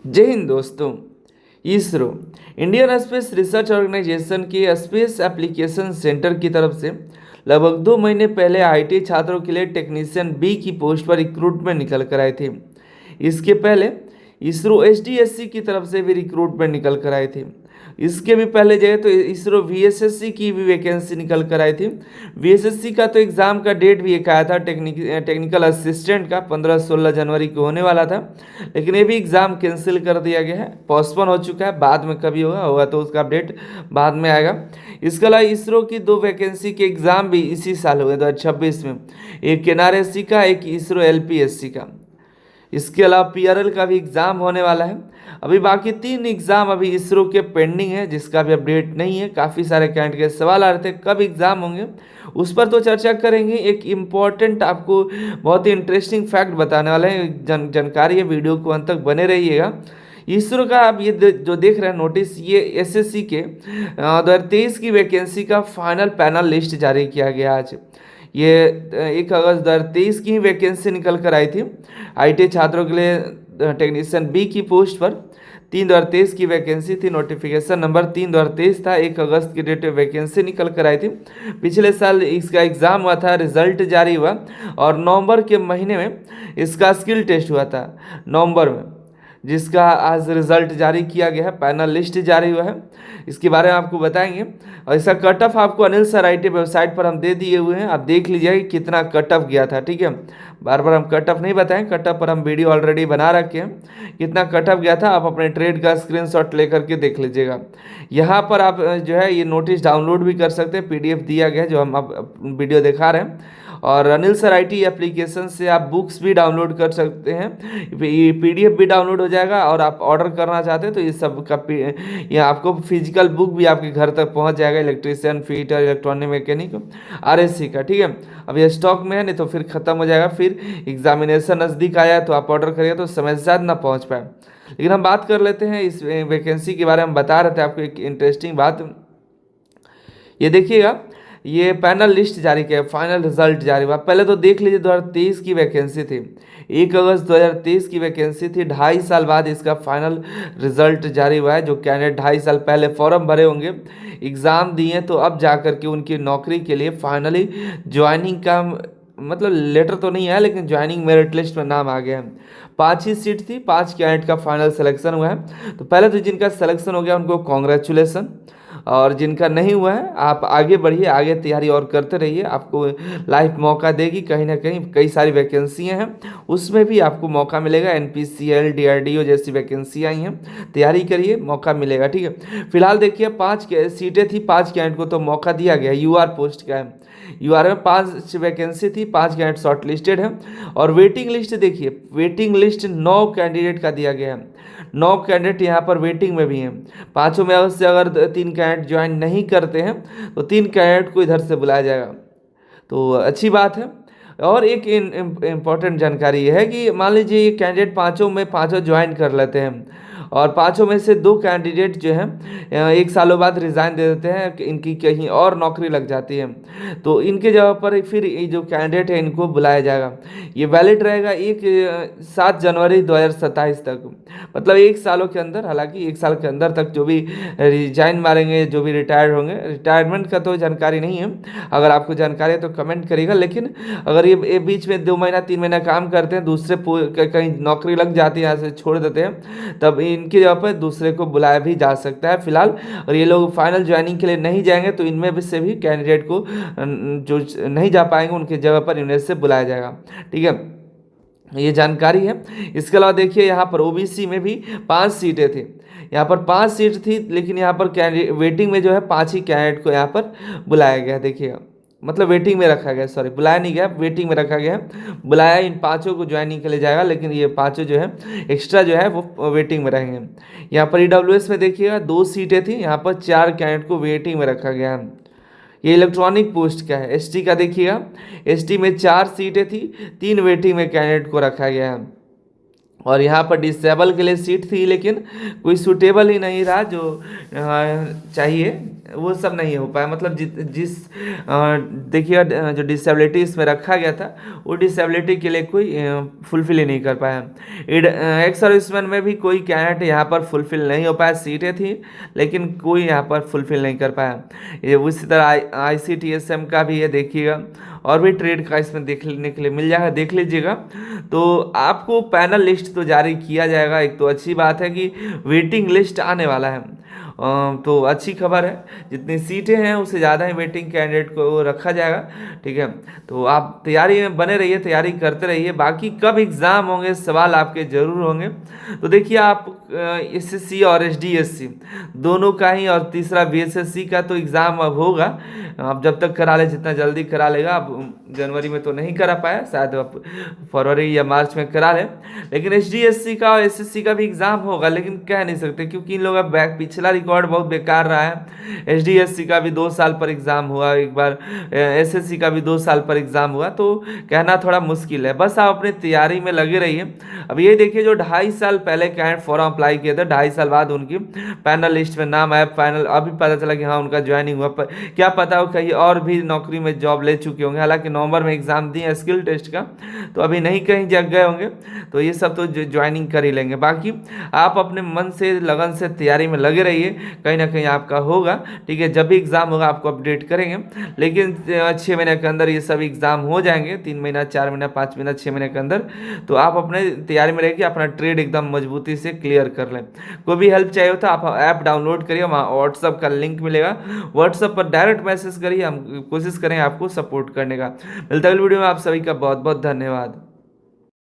जय हिंद दोस्तों। ISRO Indian Space Research Organisation के स्पेस एप्लीकेशन सेंटर की तरफ से लगभग 2 महीने पहले आईटी छात्रों के लिए टेक्नीशियन बी की पोस्ट पर रिक्रूटमेंट निकल कर आए थे। इसके पहले इसरो एसडीएससी की तरफ से भी रिक्रूटमेंट निकल कर आए थे। इसके भी पहले जो है तो इसरो वीएसएससी की भी वैकेंसी निकल कर आई थी। वीएसएससी का तो एग्ज़ाम का डेट भी एक आया था, टेक्निकल असिस्टेंट का 15-16 जनवरी को होने वाला था, लेकिन ये भी एग्ज़ाम कैंसिल कर दिया गया है, पोस्टपोन हो चुका है। बाद में कभी होगा तो उसका अपडेट बाद में आएगा। इसके अलावा इसरो की 2 वैकेंसी के एग्ज़ाम भी इसी साल हुए 2026 में, एक एनआरएससी का, एक इसरो एलपीएससी का। इसके अलावा पीआरएल का भी एग्ज़ाम होने वाला है। अभी बाकी 3 एग्ज़ाम अभी इसरो के पेंडिंग है, जिसका भी अपडेट नहीं है। काफ़ी सारे कैंडिडेट के सवाल आ रहे थे कब एग्ज़ाम होंगे, उस पर तो चर्चा करेंगे। एक इम्पॉर्टेंट आपको बहुत ही इंटरेस्टिंग फैक्ट बताने वाला है, जानकारी है, वीडियो को अंत तक बने रहिएगा। इसरो का आप ये जो देख रहे हैं नोटिस, ये एसएससी के 2023 की वैकेंसी का फाइनल पैनल लिस्ट जारी किया गया आज। ये 1 अगस्त 2023 की ही वैकेंसी निकल कर आई थी आईटी छात्रों के लिए टेक्नीशियन बी की पोस्ट पर। 3/2023 की वैकेंसी थी, नोटिफिकेशन नंबर 3/2023 था। 1 अगस्त की डेट में वैकेंसी निकल कर आई थी। पिछले साल इसका एग्ज़ाम हुआ था, रिजल्ट जारी हुआ और नवंबर के महीने में इसका स्किल टेस्ट हुआ था, नवंबर में, जिसका आज रिजल्ट जारी किया गया है, पैनल लिस्ट जारी हुआ है। इसके बारे में आपको बताएंगे और इसका कट ऑफ आपको अनिल सर आईटी वेबसाइट पर हम दे दिए हुए हैं, आप देख लीजिए कि कितना कट ऑफ गया था। ठीक है, बार बार हम कट ऑफ नहीं बताएं, कट ऑफ पर हम वीडियो ऑलरेडी बना रखे हैं, कितना कट ऑफ गया था आप अपने ट्रेड का स्क्रीनशॉट लेकर के देख लीजिएगा। यहाँ पर आप जो है ये नोटिस डाउनलोड भी कर सकते हैं, पीडीएफ दिया गया है जो हम अब वीडियो दिखा रहे हैं। और अनिल सर आईटी एप्लीकेशन से आप बुक्स भी डाउनलोड कर सकते हैं, ये पीडीएफ भी डाउनलोड हो जाएगा। और आप ऑर्डर करना चाहते हैं तो ये सब का ये आपको फिजिकल बुक भी आपके घर तक पहुंच जाएगा, electrician, fitter, electronic mechanic, RSC का। ठीक है, अब ये स्टॉक में है, नहीं तो फिर ख़त्म हो जाएगा, फिर एग्जामिनेशन नज़दीक आया तो आप ऑर्डर करिएगा तो समय से शायद ना पहुँच पाए। लेकिन हम बात कर लेते हैं इस वैकेंसी के बारे में। बता रहे थे आपको एक इंटरेस्टिंग बात, ये देखिएगा, ये पैनल लिस्ट जारी किया, फाइनल रिजल्ट जारी हुआ। पहले तो देख लीजिए 2023 की वैकेंसी थी, 1 अगस्त 2023 की वैकेंसी थी। 2.5 साल बाद इसका फाइनल रिजल्ट जारी हुआ है। जो कैंडिडेट 2.5 साल पहले फॉर्म भरे होंगे, एग्ज़ाम दिए, तो अब जा कर के उनकी नौकरी के लिए फाइनली ज्वाइनिंग का मतलब लेटर तो नहीं आया, लेकिन ज्वाइनिंग मेरिट लिस्ट में नाम आ गया है। 5 ही सीट थी, 5 कैंडिडेट का फाइनल सिलेक्शन हुआ है। तो पहले तो जिनका सिलेक्शन हो गया उनको कॉन्ग्रेचुलेसन, और जिनका नहीं हुआ है आप आगे बढ़िए, आगे तैयारी और करते रहिए, आपको लाइफ मौका देगी। कहीं ना कहीं कई सारी वैकेंसियां हैं, उसमें भी आपको मौका मिलेगा। एनपीसीएल, डीआरडीओ जैसी वैकेंसियाँ आई हैं, तैयारी करिए, मौका मिलेगा। ठीक है, फिलहाल देखिए 5 सीटें थी, 5 कैंडिडेट को तो मौका दिया गया। यूआर पोस्ट का है, यूआर में 5 वैकेंसी थी, 5 कैंडिडेट शॉर्ट लिस्टेड हैं। और वेटिंग लिस्ट देखिए, वेटिंग लिस्ट 9 कैंडिडेट का दिया गया है। 9 कैंडिडेट यहाँ पर वेटिंग में भी हैं। 5 में से अगर 3 कैंडिडेट ज्वाइन नहीं करते हैं तो 3 कैंडिडेट को इधर से बुलाया जाएगा, तो अच्छी बात है। और एक इम्पॉर्टेंट जानकारी ये है कि मान लीजिए ये कैंडिडेट 5 में 5 ज्वाइन कर लेते हैं और 5 में से 2 कैंडिडेट जो हैं 1 सालों बाद रिज़ाइन दे देते हैं, कि इनकी कहीं और नौकरी लग जाती है, तो इनके जगह पर फिर ये जो कैंडिडेट है इनको बुलाया जाएगा। ये वैलिड रहेगा 7 जनवरी 2027 तक, मतलब 1 सालों के अंदर। हालांकि 1 साल के अंदर तक जो भी रिजाइन मारेंगे, जो भी रिटायर्ड होंगे, रिटायरमेंट का तो जानकारी नहीं है, अगर आपको जानकारी है तो कमेंट करिएगा। लेकिन अगर ये बीच में 2 महीना 3 महीना काम करते हैं, दूसरे कहीं नौकरी लग जाती है, यहाँ से छोड़ देते हैं, तब इनकी जगह पर दूसरे को बुलाया भी जा सकता है फिलहाल। और ये लोग फाइनल ज्वाइनिंग के लिए नहीं जाएंगे तो इनमें भी से भी कैंडिडेट को जो नहीं जा पाएंगे उनकी जगह पर इन्हें से बुलाया जाएगा। ठीक है, ये जानकारी है। इसके अलावा देखिए यहाँ पर ओबीसी में भी 5 सीटें थी, यहाँ पर 5 सीट थी, लेकिन यहाँ पर कैंडिडेट वेटिंग में जो है 5 ही कैंडिडेट को यहाँ पर बुलाया गया। देखिएगा, मतलब वेटिंग में रखा गया, सॉरी बुलाया नहीं गया, वेटिंग में रखा गया है। बुलाया इन 5 को ज्वाइनिंग के लिए जाएगा, लेकिन ये 5 जो है एक्स्ट्रा जो है वो वेटिंग में रहेंगे। यहाँ पर ईडब्ल्यूएस में देखिएगा 2 सीटें थी, यहाँ पर 4 कैंडिडेट को वेटिंग में रखा गया है। ये इलेक्ट्रॉनिक पोस्ट का है। एसटी का देखिएगा, एसटी में 4 सीटें थी, 3 वेटिंग में कैंडिडेट को रखा गया है। और यहाँ पर डिसेबल के लिए सीट थी, लेकिन कोई सूटेबल ही नहीं रहा जो चाहिए, वो सब नहीं हो पाया, मतलब जिस देखिए जो डिसेबिलिटी इसमें रखा गया था वो डिसेबिलिटी के लिए कोई फुलफिल ही नहीं कर पाया। एक्स सर्विसमैन में भी कोई कैंडिडेट यहाँ पर फुलफिल नहीं हो पाया, सीटें थी लेकिन कोई यहाँ पर फुलफिल नहीं कर पाया। ये उसी तरह ICTSM का भी ये देखिएगा, और भी ट्रेड का इसमें देखने के लिए मिल जाएगा, देख लीजिएगा। तो आपको पैनल लिस्ट तो जारी किया जाएगा, एक तो अच्छी बात है कि वेटिंग लिस्ट आने वाला है, तो अच्छी खबर है। जितनी सीटें हैं उससे ज़्यादा ही वेटिंग कैंडिडेट को रखा जाएगा, ठीक है। तो आप तैयारी में बने रहिए, तैयारी करते रहिए। बाकी कब एग्ज़ाम होंगे सवाल आपके ज़रूर होंगे, तो देखिए आप SSC और SDSC दोनों का ही, और तीसरा BSSC का तो एग्ज़ाम अब होगा। आप जब तक करा ले, जितना जल्दी करा लेगा। अब जनवरी में तो नहीं करा पाया, शायद आप फरवरी या मार्च में करा ले। लेकिन SDSC का और SSC का भी एग्ज़ाम होगा, लेकिन कह नहीं सकते क्योंकि इन लोगों का पिछला रिकॉर्ड बहुत बेकार रहा है। SDSC का भी 2 साल पर एग्ज़ाम हुआ एक बार, SSC का भी 2 साल पर एग्ज़ाम हुआ, तो कहना थोड़ा मुश्किल है। बस आप अपनी तैयारी में लगे रहिए। अब ये देखिए जो 2.5 साल पहले कैंडिडेट फॉर्म अप्लाई किए थे, 2.5 साल बाद उनकी पैनल लिस्ट में नाम आया, फाइनल अभी पता चला कि हाँ उनका ज्वाइनिंग हुआ। पर क्या पता हो कहीं और भी नौकरी में जॉब ले चुके होंगे। हालांकि नवंबर में एग्ज़ाम दिए स्किल टेस्ट का, तो अभी नहीं कहीं जग गए होंगे, तो ये सब तो ज्वाइनिंग कर ही लेंगे। बाकी आप अपने मन से लगन से तैयारी में लगे रहिए, कहीं ना कहीं आपका होगा, ठीक है। जब भी एग्ज़ाम होगा आपको अपडेट करेंगे, लेकिन 6 महीने के अंदर ये सब एग्ज़ाम हो जाएंगे, 3 महीना 4 महीना 5 महीना 6 महीने के अंदर। तो आप अपने तैयारी में रहिए, अपना ट्रेड एकदम मजबूती से क्लियर कर लें। कोई भी हेल्प चाहिए हो तो आप ऐप डाउनलोड करिए, वहाँ व्हाट्सअप का लिंक मिलेगा, व्हाट्सअप पर डायरेक्ट मैसेज करिए, हम कोशिश करें आपको सपोर्ट करने का। मिलता है अगली वीडियो में, आप सभी का बहुत बहुत धन्यवाद।